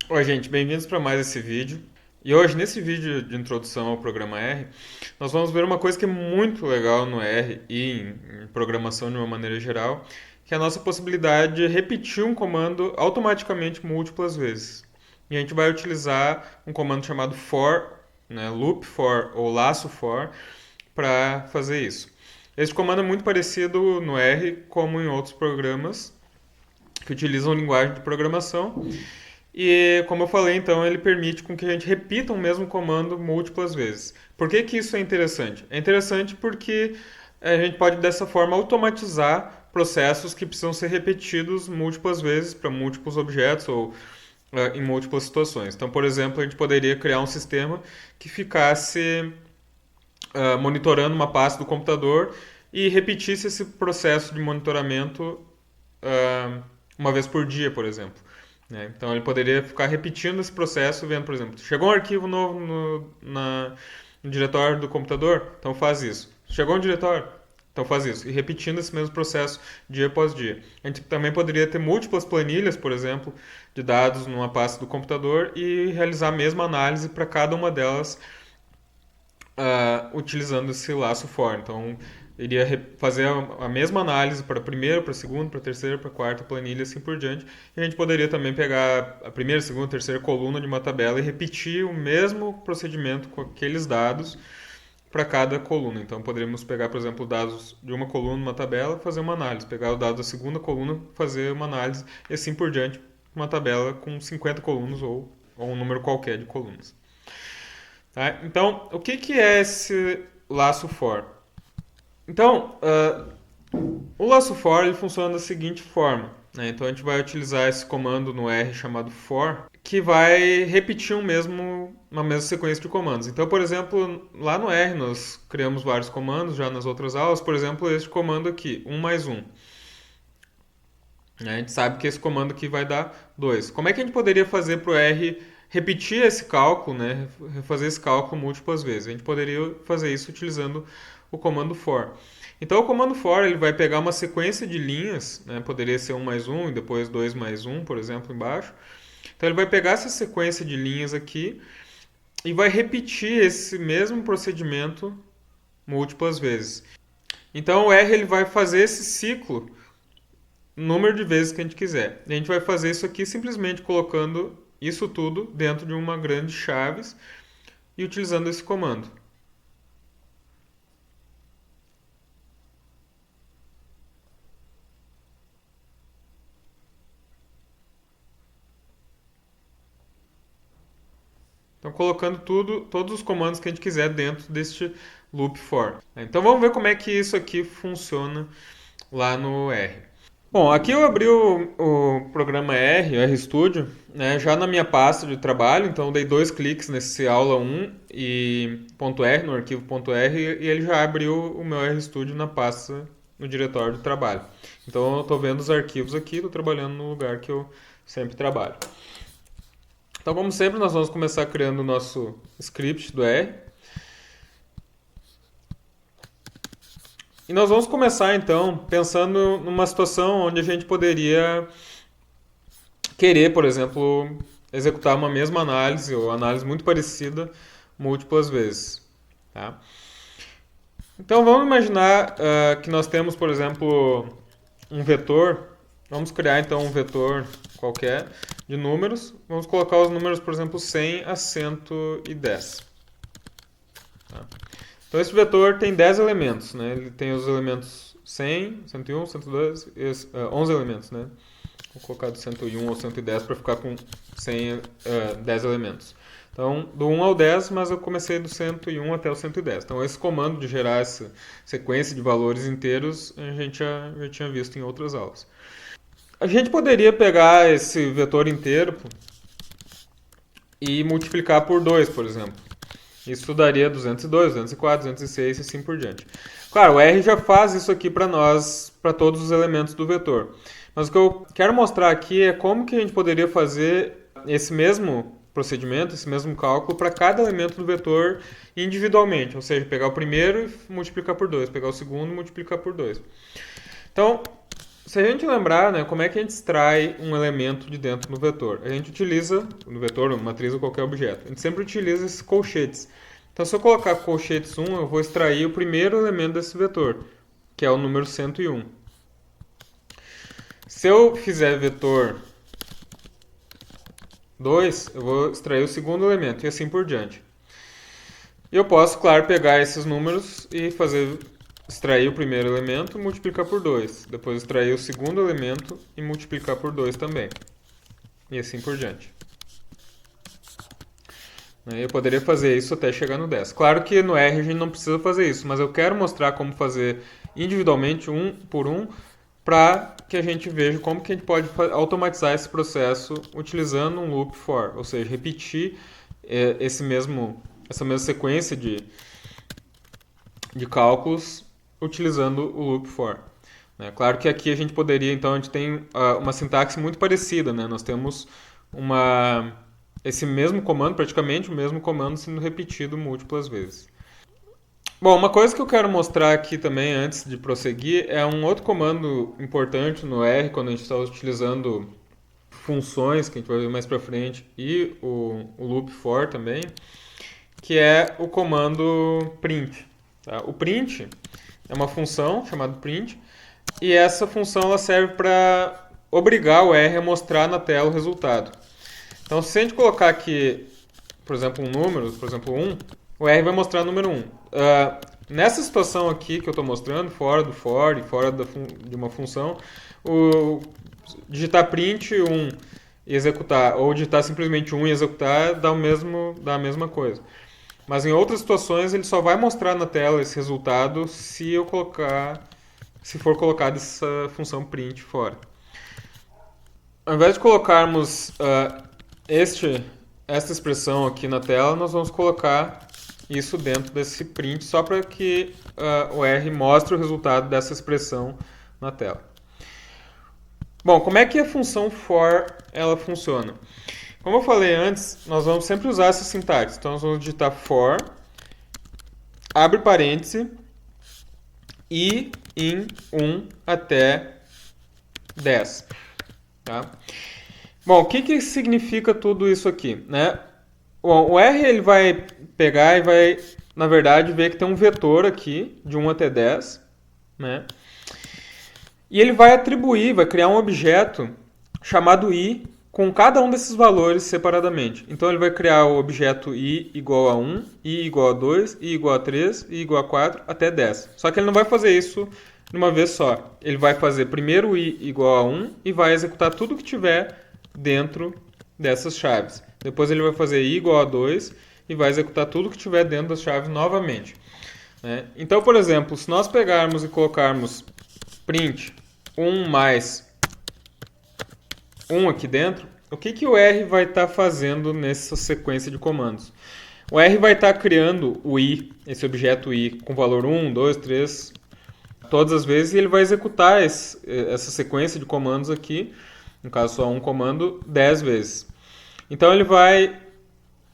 Oi, gente, bem-vindos para mais esse vídeo. E hoje, nesse vídeo de introdução ao programa R, nós vamos ver uma coisa que é muito legal no R e em programação de uma maneira geral, que é a nossa possibilidade de repetir um comando automaticamente múltiplas vezes. E a gente vai utilizar um comando chamado for, né, loop for ou laço for, para fazer isso. Esse comando é muito parecido no R como em outros programas que utilizam linguagem de programação. E, como eu falei, então, ele permite com que a gente repita o mesmo comando múltiplas vezes. Por que que isso é interessante? É interessante porque a gente pode, dessa forma, automatizar processos que precisam ser repetidos múltiplas vezes para múltiplos objetos ou em múltiplas situações. Então, por exemplo, a gente poderia criar um sistema que ficasse monitorando uma pasta do computador e repetisse esse processo de monitoramento uma vez por dia, por exemplo. Né? Então ele poderia ficar repetindo esse processo, vendo, por exemplo, chegou um arquivo novo no diretório do computador, então faz isso. Chegou um diretório, então faz isso. E repetindo esse mesmo processo dia após dia. A gente também poderia ter múltiplas planilhas, por exemplo, de dados numa pasta do computador e realizar a mesma análise para cada uma delas utilizando esse laço for. Então, iria fazer a mesma análise para a primeira, para a segunda, para a terceira, para a quarta planilha, assim por diante. E a gente poderia também pegar a primeira, segunda, terceira coluna de uma tabela e repetir o mesmo procedimento com aqueles dados para cada coluna. Então, poderíamos pegar, por exemplo, dados de uma coluna numa tabela, fazer uma análise. Pegar o dado da segunda coluna, fazer uma análise e assim por diante, uma tabela com 50 colunas ou um número qualquer de colunas. Tá? Então, o que é esse laço for? Então, o laço for ele funciona da seguinte forma. Né? Então, a gente vai utilizar esse comando no R chamado for, que vai repetir uma mesma sequência de comandos. Então, por exemplo, lá no R nós criamos vários comandos já nas outras aulas. Por exemplo, este comando aqui, 1 mais 1. A gente sabe que esse comando aqui vai dar 2. Como é que a gente poderia fazer para o R repetir esse cálculo, né? Fazer esse cálculo múltiplas vezes? A gente poderia fazer isso utilizando o comando for. Então, o comando for ele vai pegar uma sequência de linhas, né? Poderia ser 1 mais 1 e depois 2 mais 1, por exemplo, embaixo. Então, ele vai pegar essa sequência de linhas aqui e vai repetir esse mesmo procedimento múltiplas vezes. Então, o R ele vai fazer esse ciclo número de vezes que a gente quiser. E a gente vai fazer isso aqui simplesmente colocando isso tudo dentro de uma grande chaves e utilizando esse comando. Então, colocando todos os comandos que a gente quiser dentro deste loop for. Então, vamos ver como é que isso aqui funciona lá no R. Bom, aqui eu abri o programa R, o RStudio, né, já na minha pasta de trabalho, então dei 2 cliques nesse aula 1 e .r, no arquivo .r, e ele já abriu o meu RStudio na pasta, no diretório de trabalho. Então eu estou vendo os arquivos aqui, estou trabalhando no lugar que eu sempre trabalho. Então, como sempre, nós vamos começar criando o nosso script do R. E nós vamos começar então pensando numa situação onde a gente poderia querer, por exemplo, executar uma mesma análise ou análise muito parecida múltiplas vezes. Tá? Então vamos imaginar que nós temos, por exemplo, um vetor. Vamos criar então um vetor qualquer de números. Vamos colocar os números, por exemplo, 100 a 110. Tá? Então esse vetor tem 10 elementos, né? Ele tem os elementos 100, 101, 102, 11 elementos, né? Vou colocar de 101 ou 110 para ficar com 10 elementos. Então, do 1 ao 10, mas eu comecei do 101 até o 110. Então, esse comando de gerar essa sequência de valores inteiros, a gente já tinha visto em outras aulas. A gente poderia pegar esse vetor inteiro e multiplicar por 2, por exemplo. Isso daria 202, 204, 206 e assim por diante. Claro, o R já faz isso aqui para nós, para todos os elementos do vetor. Mas o que eu quero mostrar aqui é como que a gente poderia fazer esse mesmo procedimento, esse mesmo cálculo para cada elemento do vetor individualmente. Ou seja, pegar o primeiro e multiplicar por 2, pegar o segundo e multiplicar por 2. Então, Se a gente lembrar, né, como é que a gente extrai um elemento de dentro do vetor? A gente utiliza, no vetor, uma matriz ou qualquer objeto, a gente sempre utiliza esses colchetes. Então, se eu colocar colchetes 1, eu vou extrair o primeiro elemento desse vetor, que é o número 101. Se eu fizer vetor 2, eu vou extrair o segundo elemento, e assim por diante. E eu posso, claro, pegar esses números e extrair o primeiro elemento e multiplicar por 2. Depois extrair o segundo elemento e multiplicar por 2 também. E assim por diante. Eu poderia fazer isso até chegar no 10. Claro que no R a gente não precisa fazer isso, mas eu quero mostrar como fazer individualmente, um por um, para que a gente veja como que a gente pode automatizar esse processo utilizando um loop for, ou seja, repetir essa mesma sequência de cálculos utilizando o loop for. Claro que aqui a gente poderia, então, a gente tem uma sintaxe muito parecida, né? Nós temos esse mesmo comando, praticamente o mesmo comando sendo repetido múltiplas vezes. Bom, uma coisa que eu quero mostrar aqui também, antes de prosseguir, é um outro comando importante no R, quando a gente está utilizando funções, que a gente vai ver mais para frente, e o loop for também, que é o comando print. Tá? O print é uma função chamada print, e essa função ela serve para obrigar o R a mostrar na tela o resultado. Então, se a gente colocar aqui, por exemplo, um número, por exemplo 1, o R vai mostrar o número 1. Nessa situação aqui que eu estou mostrando, fora do for e fora de uma função, digitar print 1 e executar, ou digitar simplesmente 1 e executar, dá a mesma coisa. Mas em outras situações ele só vai mostrar na tela esse resultado se for colocada essa função print fora. Ao invés de colocarmos esta expressão aqui na tela, nós vamos colocar isso dentro desse print só para que o R mostre o resultado dessa expressão na tela. Bom, como é que a função for ela funciona? Como eu falei antes, nós vamos sempre usar essa sintaxe. Então, nós vamos digitar for, abre parêntese, e em 1 até 10. Tá? Bom, o que significa tudo isso aqui? Né? Bom, o R ele vai pegar e vai, na verdade, ver que tem um vetor aqui, de 1 até 10. Né? E ele vai criar um objeto chamado i, com cada um desses valores separadamente. Então ele vai criar o objeto i igual a 1, i igual a 2, i igual a 3, i igual a 4, até 10. Só que ele não vai fazer isso de uma vez só. Ele vai fazer primeiro i igual a 1 e vai executar tudo que tiver dentro dessas chaves. Depois ele vai fazer i igual a 2 e vai executar tudo que tiver dentro das chaves novamente. Então, por exemplo, se nós pegarmos e colocarmos print 1 mais 1 aqui dentro, o que o R vai estar fazendo nessa sequência de comandos? O R vai estar criando o i, esse objeto i, com valor 1, 2, 3, todas as vezes, e ele vai executar essa sequência de comandos aqui, no caso só um comando, 10 vezes. Então ele vai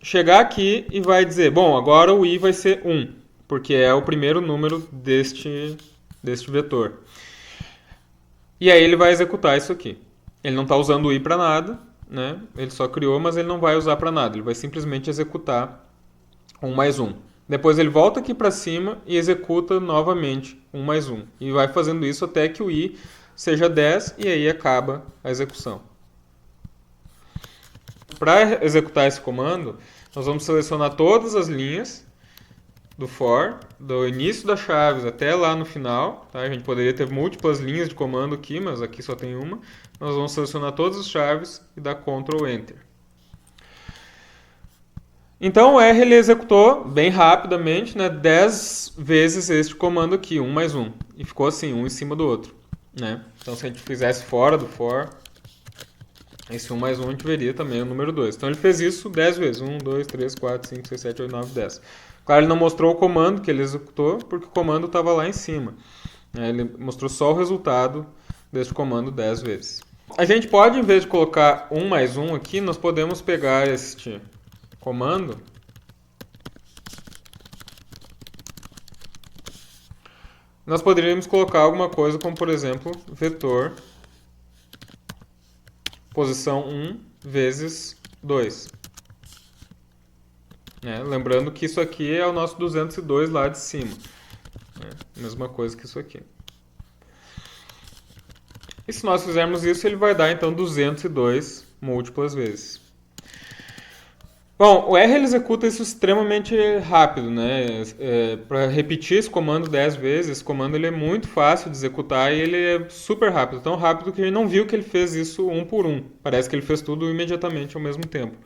chegar aqui e vai dizer, bom, agora o i vai ser 1, porque é o primeiro número deste vetor. E aí ele vai executar isso aqui. Ele não está usando o i para nada, né? Ele só criou, mas ele não vai usar para nada. Ele vai simplesmente executar 1 mais 1. Depois ele volta aqui para cima e executa novamente 1 mais 1. E vai fazendo isso até que o i seja 10 e aí acaba a execução. Para executar esse comando, nós vamos selecionar todas as linhas do for, do início das chaves até lá no final. Tá? A gente poderia ter múltiplas linhas de comando aqui, mas aqui só tem uma. Nós vamos selecionar todas as chaves e dar Ctrl Enter. Então o R ele executou bem rapidamente, né, 10 vezes este comando aqui, 1 mais 1. E ficou assim, um em cima do outro. Né? Então se a gente fizesse fora do for, esse 1 mais 1 a gente veria também o número 2. Então ele fez isso 10 vezes. 1, 2, 3, 4, 5, 6, 7, 8, 9, 10. Claro, ele não mostrou o comando que ele executou, porque o comando estava lá em cima. Ele mostrou só o resultado deste comando 10 vezes. A gente pode, em vez de colocar 1 mais 1 aqui, nós podemos pegar este comando nós poderíamos colocar alguma coisa como, por exemplo, vetor posição 1 vezes 2. Lembrando que isso aqui é o nosso 202 lá de cima. Mesma coisa que isso aqui. E se nós fizermos isso, ele vai dar então 202 múltiplas vezes. Bom, o R ele executa isso extremamente rápido, né? Para repetir esse comando 10 vezes, esse comando ele é muito fácil de executar e ele é super rápido, tão rápido que a gente não viu que ele fez isso um por um. Parece que ele fez tudo imediatamente ao mesmo tempo.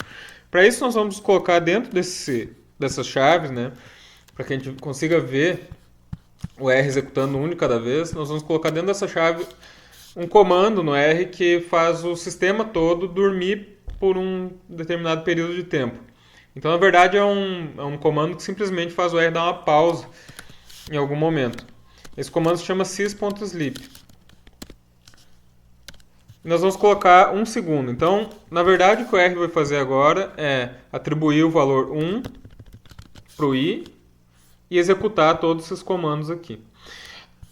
Para isso nós vamos colocar dentro dessas chaves, né? Para que a gente consiga ver o R executando um de cada vez, nós vamos colocar dentro dessa chave um comando no R que faz o sistema todo dormir por um determinado período de tempo. Então, na verdade, é um comando que simplesmente faz o R dar uma pausa em algum momento. Esse comando se chama sys.sleep. Nós vamos colocar 1 segundo. Então, na verdade, o que o R vai fazer agora é atribuir o valor 1 para o i e executar todos esses comandos aqui.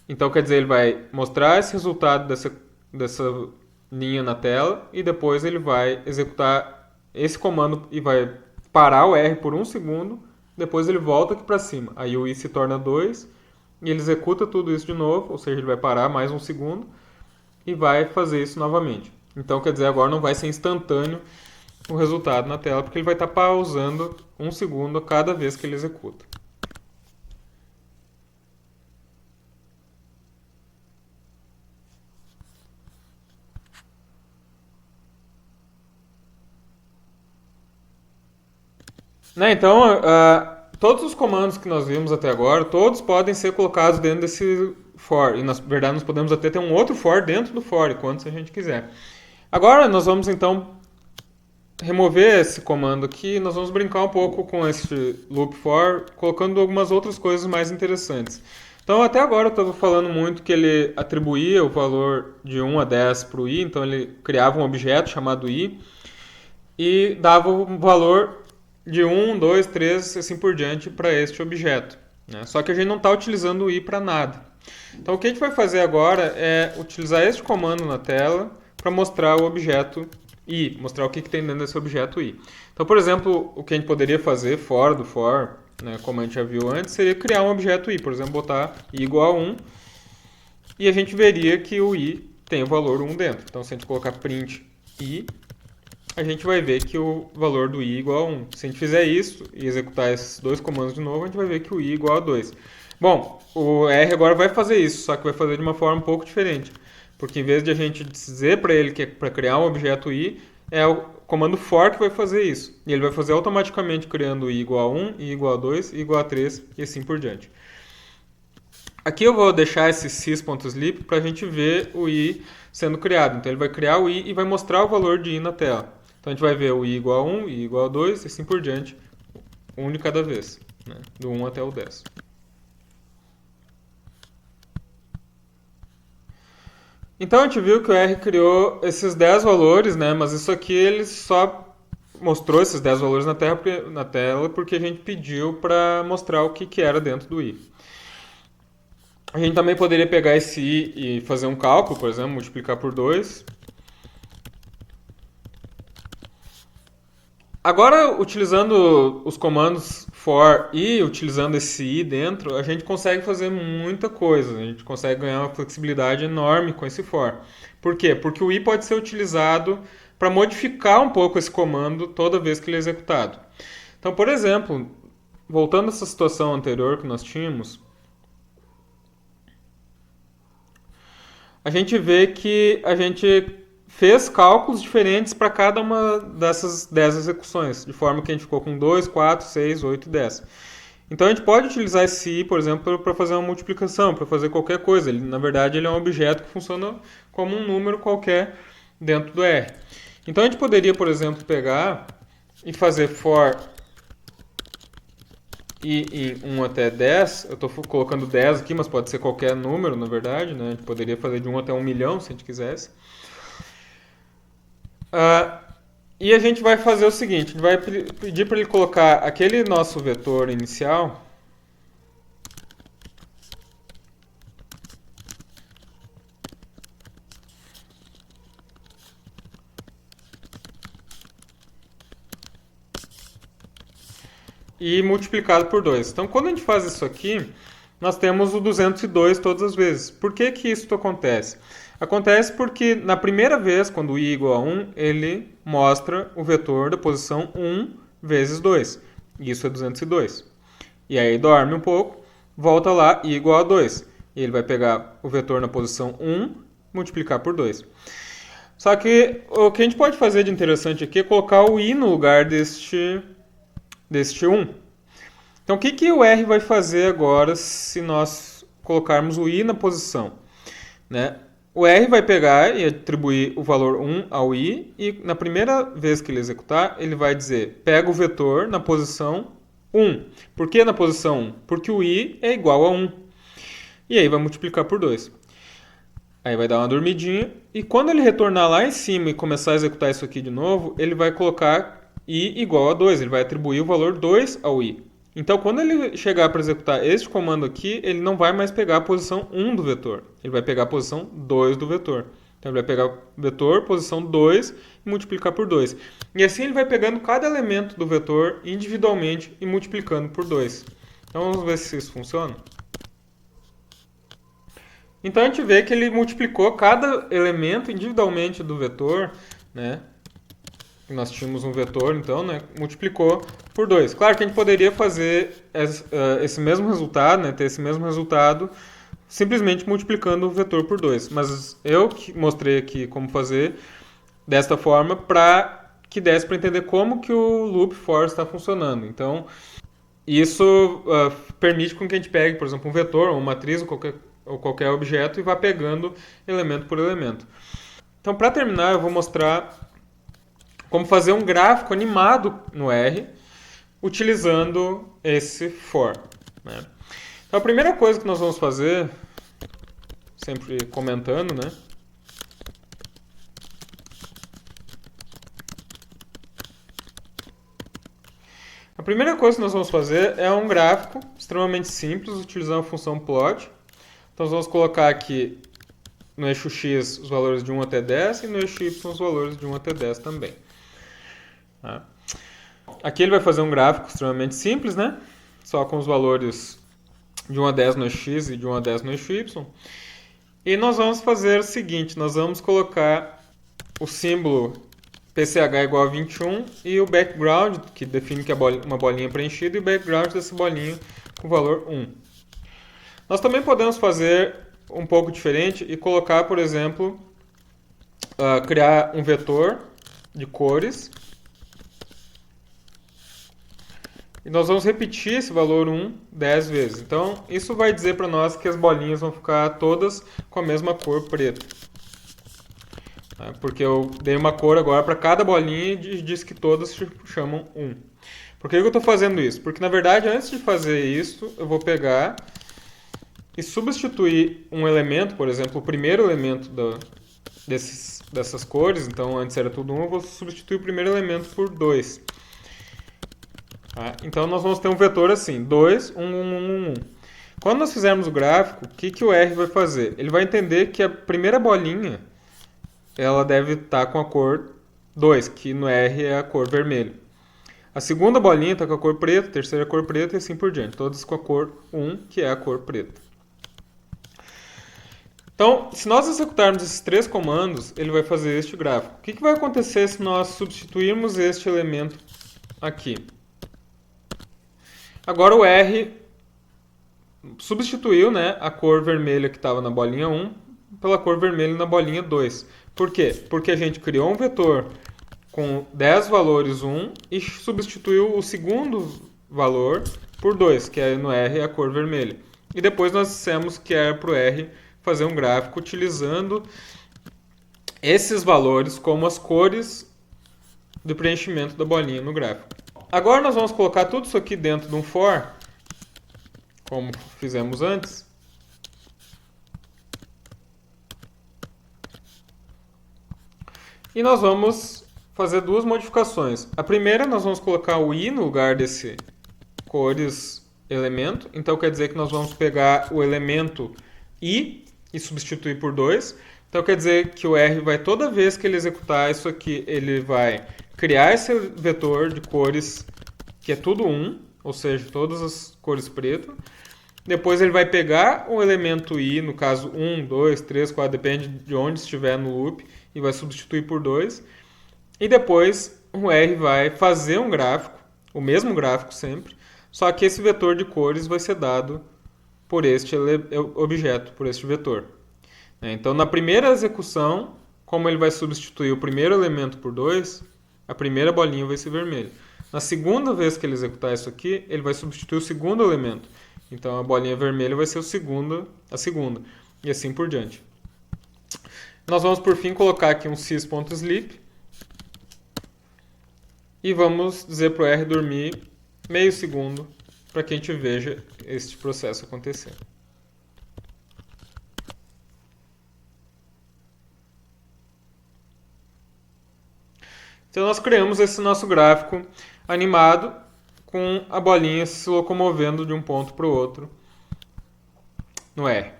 Então, quer dizer, ele vai mostrar esse resultado dessa linha na tela e depois ele vai executar esse comando e vai parar o R por 1 segundo, depois ele volta aqui para cima. Aí o i se torna 2 e ele executa tudo isso de novo, ou seja, ele vai parar mais 1 segundo e vai fazer isso novamente. Então, quer dizer, agora não vai ser instantâneo o resultado na tela, porque ele vai estar pausando 1 segundo a cada vez que ele executa. Então, todos os comandos que nós vimos até agora, todos podem ser colocados dentro desse for. E, na verdade, nós podemos até ter um outro for dentro do for, quantos a gente quiser. Agora, nós vamos, então, remover esse comando aqui. Nós vamos brincar um pouco com esse loop for, colocando algumas outras coisas mais interessantes. Então, até agora eu estava falando muito que ele atribuía o valor de 1 a 10 para o i. Então, ele criava um objeto chamado i e dava um valor de 1, 2, 3 e assim por diante para este objeto. Só que a gente não está utilizando o i para nada. Então o que a gente vai fazer agora é utilizar este comando na tela para mostrar o objeto i, mostrar o que tem dentro desse objeto i. Então, por exemplo, o que a gente poderia fazer fora do for, como a gente já viu antes, seria criar um objeto i. Por exemplo, botar i igual a 1 e a gente veria que o i tem o valor 1 dentro. Então, se a gente colocar print i, a gente vai ver que o valor do i é igual a 1. Se a gente fizer isso e executar esses dois comandos de novo, a gente vai ver que o i é igual a 2. Bom, o R agora vai fazer isso, só que vai fazer de uma forma um pouco diferente. Porque em vez de a gente dizer para ele que é para criar um objeto i, é o comando for que vai fazer isso. E ele vai fazer automaticamente criando i igual a 1, i igual a 2, i igual a 3 e assim por diante. Aqui eu vou deixar esse sys.sleep para a gente ver o i sendo criado. Então ele vai criar o i e vai mostrar o valor de i na tela. Então a gente vai ver o i igual a 1, i igual a 2 e assim por diante, um de cada vez, do 1 até o 10. Então a gente viu que o R criou esses 10 valores, mas isso aqui ele só mostrou esses 10 valores na tela porque a gente pediu para mostrar o que era dentro do i. A gente também poderia pegar esse i e fazer um cálculo, por exemplo, multiplicar por 2. Agora, utilizando os comandos for e utilizando esse i dentro, a gente consegue fazer muita coisa. A gente consegue ganhar uma flexibilidade enorme com esse for. Por quê? Porque o i pode ser utilizado para modificar um pouco esse comando toda vez que ele é executado. Então, por exemplo, voltando a essa situação anterior que nós tínhamos, a gente vê que a gente fez cálculos diferentes para cada uma dessas 10 execuções, de forma que a gente ficou com 2, 4, 6, 8 e 10. Então a gente pode utilizar esse i, por exemplo, para fazer uma multiplicação, para fazer qualquer coisa. Na verdade, ele é um objeto que funciona como um número qualquer dentro do R. Então a gente poderia, por exemplo, pegar e fazer for i em 1 até 10. Eu estou colocando 10 aqui, mas pode ser qualquer número, na verdade. A gente poderia fazer de 1 até 1 milhão, se a gente quisesse. E a gente vai fazer o seguinte, a gente vai pedir para ele colocar aquele nosso vetor inicial e multiplicado por 2. Então, quando a gente faz isso aqui, nós temos o 202 todas as vezes. Por que que isso acontece? Acontece porque na primeira vez, quando o i igual a 1, ele mostra o vetor da posição 1 vezes 2. Isso é 202. E aí dorme um pouco, volta lá, i igual a 2. E ele vai pegar o vetor na posição 1, multiplicar por 2. Só que o que a gente pode fazer de interessante aqui é colocar o i no lugar deste 1. Então, o que o R vai fazer agora se nós colocarmos o i na posição? Né? O R vai pegar e atribuir o valor 1 ao i, e na primeira vez que ele executar, ele vai dizer, pega o vetor na posição 1. Por que na posição 1? Porque o i é igual a 1. E aí vai multiplicar por 2. Aí vai dar uma dormidinha, e quando ele retornar lá em cima e começar a executar isso aqui de novo, ele vai colocar i igual a 2, ele vai atribuir o valor 2 ao i. Então, quando ele chegar para executar este comando aqui, ele não vai mais pegar a posição 1 do vetor. Ele vai pegar a posição 2 do vetor. Então, ele vai pegar o vetor, posição 2, e multiplicar por 2. E assim ele vai pegando cada elemento do vetor individualmente e multiplicando por 2. Então, vamos ver se isso funciona. Então, a gente vê que ele multiplicou cada elemento individualmente do vetor, né? Nós tínhamos um vetor, então, né, multiplicou por 2. Claro que a gente poderia fazer esse mesmo resultado, né, ter esse mesmo resultado, simplesmente multiplicando o vetor por 2. Mas eu mostrei aqui como fazer desta forma para que desse para entender como que o loop for está funcionando. Então, isso permite com que a gente pegue, por exemplo, um vetor, ou uma matriz, ou qualquer objeto, e vá pegando elemento por elemento. Então, para terminar, eu vou mostrar como fazer um gráfico animado no R, utilizando esse for. Né? Então, a primeira coisa que nós vamos fazer, sempre comentando, né? A primeira coisa que nós vamos fazer é um gráfico extremamente simples, utilizando a função plot. Então, nós vamos colocar aqui no eixo x os valores de 1 até 10 e no eixo y os valores de 1 até 10 também. Aqui ele vai fazer um gráfico extremamente simples, né? Só com os valores de 1 a 10 no eixo x e de 1 a 10 no eixo y. E nós vamos fazer o seguinte, nós vamos colocar o símbolo PCH igual a 21 e o background, que define que é uma bolinha preenchida, e o background dessa bolinha com o valor 1. Nós também podemos fazer um pouco diferente e colocar, por exemplo, criar um vetor de cores. E nós vamos repetir esse valor 1 10 vezes. Então, isso vai dizer para nós que as bolinhas vão ficar todas com a mesma cor preta. Porque eu dei uma cor agora para cada bolinha e disse que todas se chamam 1. Por que eu estou fazendo isso? Porque, na verdade, antes de fazer isso, eu vou pegar e substituir um elemento, por exemplo, o primeiro elemento dessas cores. Então, antes era tudo 1, eu vou substituir o primeiro elemento por 2. Então, nós vamos ter um vetor assim, 2, 1, 1, 1, 1. Quando nós fizermos o gráfico, o que o R vai fazer? Ele vai entender que a primeira bolinha ela deve estar com a cor 2, que no R é a cor vermelha. A segunda bolinha está com a cor preta, a terceira cor preta e assim por diante. Todas com a cor 1, que é a cor preta. Então, se nós executarmos esses 3 comandos, ele vai fazer este gráfico. O que vai acontecer se nós substituirmos este elemento aqui? Agora o R substituiu, né, a cor vermelha que estava na bolinha 1 pela cor vermelha na bolinha 2. Por quê? Porque a gente criou um vetor com 10 valores 1 e substituiu o segundo valor por 2, que no R é a cor vermelha. E depois nós dissemos que era para o R fazer um gráfico utilizando esses valores como as cores do preenchimento da bolinha no gráfico. Agora nós vamos colocar tudo isso aqui dentro de um for, como fizemos antes. E nós vamos fazer 2 modificações. A primeira, nós vamos colocar o i no lugar desse cores elemento. Então quer dizer que nós vamos pegar o elemento i e substituir por 2. Então quer dizer que o R vai, toda vez que ele executar isso aqui, ele vai criar esse vetor de cores que é tudo 1, ou seja, todas as cores preto. Depois ele vai pegar o elemento i, no caso 1, 2, 3, 4, depende de onde estiver no loop, e vai substituir por 2. E depois o R vai fazer um gráfico, o mesmo gráfico sempre, só que esse vetor de cores vai ser dado por este objeto, por este vetor. Então, na primeira execução, como ele vai substituir o primeiro elemento por 2, a primeira bolinha vai ser vermelha. Na segunda vez que ele executar isso aqui, ele vai substituir o segundo elemento. Então, a bolinha vermelha vai ser a segunda, e assim por diante. Nós vamos, por fim, colocar aqui um sys.sleep e vamos dizer para o R dormir meio segundo para que a gente veja este processo acontecer. Então nós criamos esse nosso gráfico animado com a bolinha se locomovendo de um ponto para o outro no R.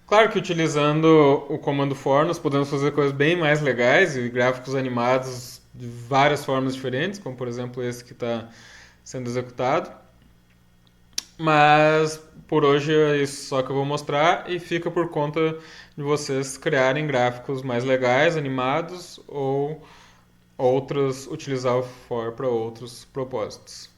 Claro que utilizando o comando for nós podemos fazer coisas bem mais legais e gráficos animados de várias formas diferentes, como por exemplo esse que está sendo executado. Mas por hoje é isso só que eu vou mostrar e fica por conta de vocês criarem gráficos mais legais, animados ou utilizar o for para outros propósitos.